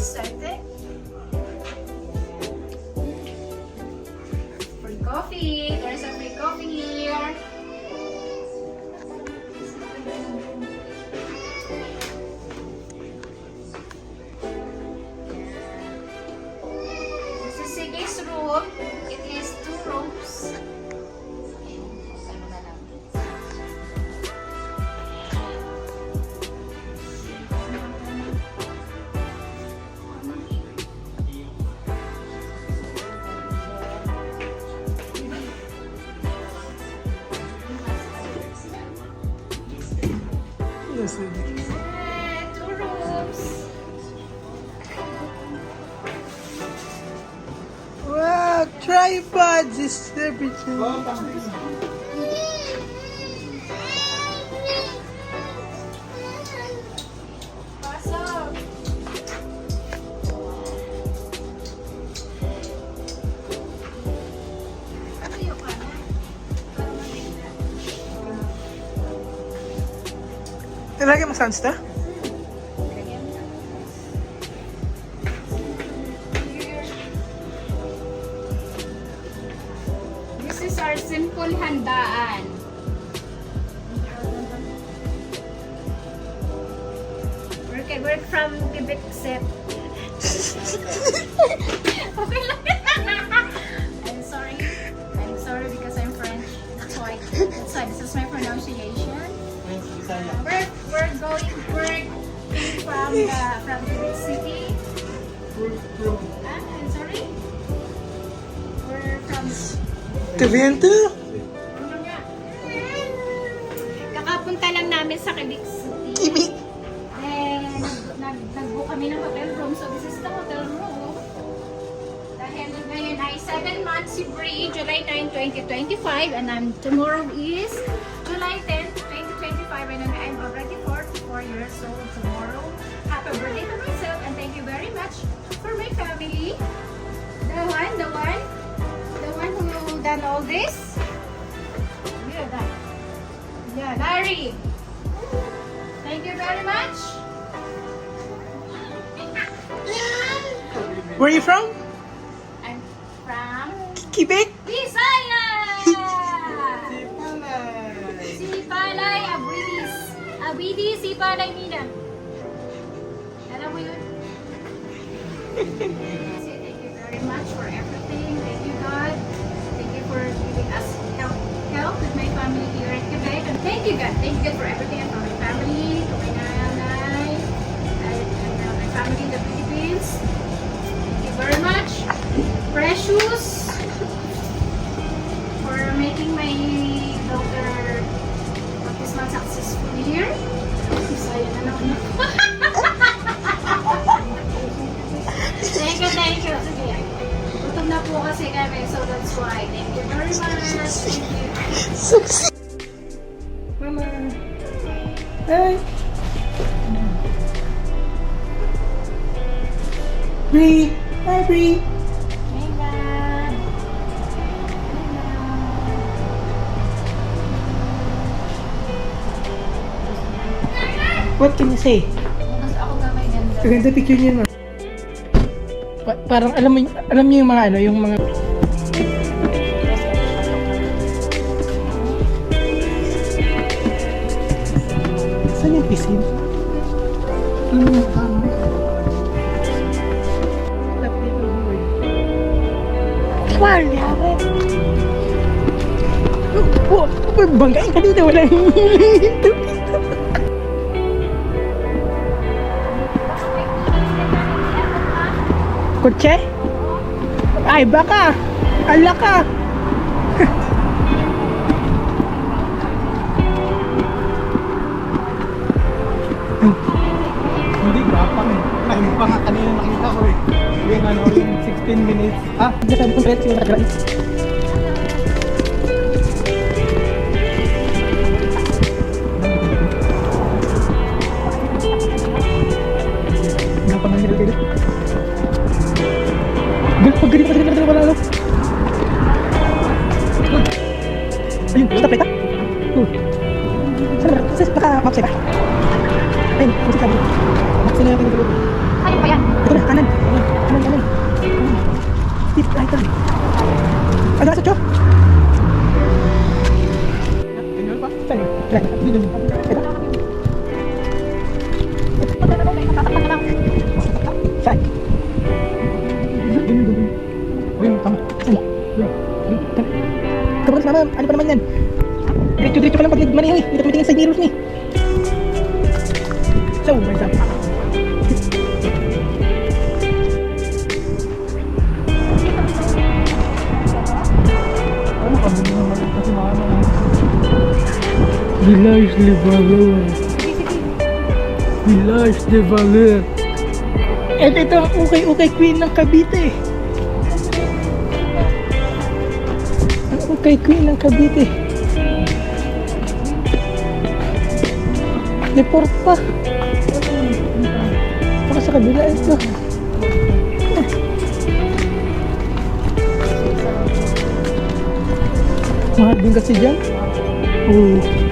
started. Free coffee. There's a free coffee here. This is Siggy's room. It is 2 rooms. Ano na lang. Yes, 2 rooms. wow, tripods is everything. Pasok. Tuyo ka na. Para maganda. Ilagay mo sounds na? This is our simple handaan. Work from Quebec set. Okay lang. I'm sorry. I'm sorry because I'm French. That's why this is my pronunciation. We're going from Quebec City. I'm sorry. We're from Taviento? ano nga? Kakapunta lang namin sa Quebec City. Kimi. Then, nag-book kami ng hotel room. So, this is the hotel room. Dahil ngayon ay 7 months free, July 9, 2025. And tomorrow is July 10, 2025. And I'm already 44 years old tomorrow. Happy birthday to myself. And thank you very much for my family. The one who done all this. Yeah, that. Yeah, Larry. Thank you very much. Where are you from? I'm from Quebec? Visaya! Sipalay, Abwidi, Sipalay, Mina. Alam mo yun? Say thank you very much for everything. Thank you, God. Thank you for giving us help with my family here in Quebec. And thank you, God. Thank you, God, for everything and for my family, to my nanay, and my family in the Philippines. Thank you very much. Precious, for making my daughter this month successful here. Saya na naman. Thank you. Sige. Gutom na po kasi kami, so that's why. Thank you very much. Thank you. Success. Mama. Hey. Bree. Hi, Bree. Hey, God. What can you say? Mas ako gamay ganda. Maganda picture niyo, ma. Parang alam niyo yung mga yung mga saan yung pisin? Ano yung kama? Wala ba? Oh, banggain ka dito, wala Kutse? Ay, baka. Ala ka. Hindi, gapang eh. Time pa nga kanina nakita ko eh. Yung 16 minutes. Diyan sa buong yung nakagrain. Gapang na nila kayo. Pag-galing wala lang. Ayun, stop light ha? Saan ba? Baka mapsay ba? Ayun, musik sabi. Mapsay na natin ito. Ayun pa yan. Ito na, kanan. Saan? Ayun, tama. Saan? Kapag mama, ano pa naman yan? Diretso-diretso ka lang pag nagmaniho eh. Hindi ka tumitingin sa mirrors ni. So, may sabi. Ano ka, hindi naman kasi mama. Village de Valor. Village de Valor. Ito ang ukay-ukay queen ng Cavite. Ang ukay queen ng Cavite. Deport pa. Baka sa kabila ito. Mahal din kasi dyan. Oh.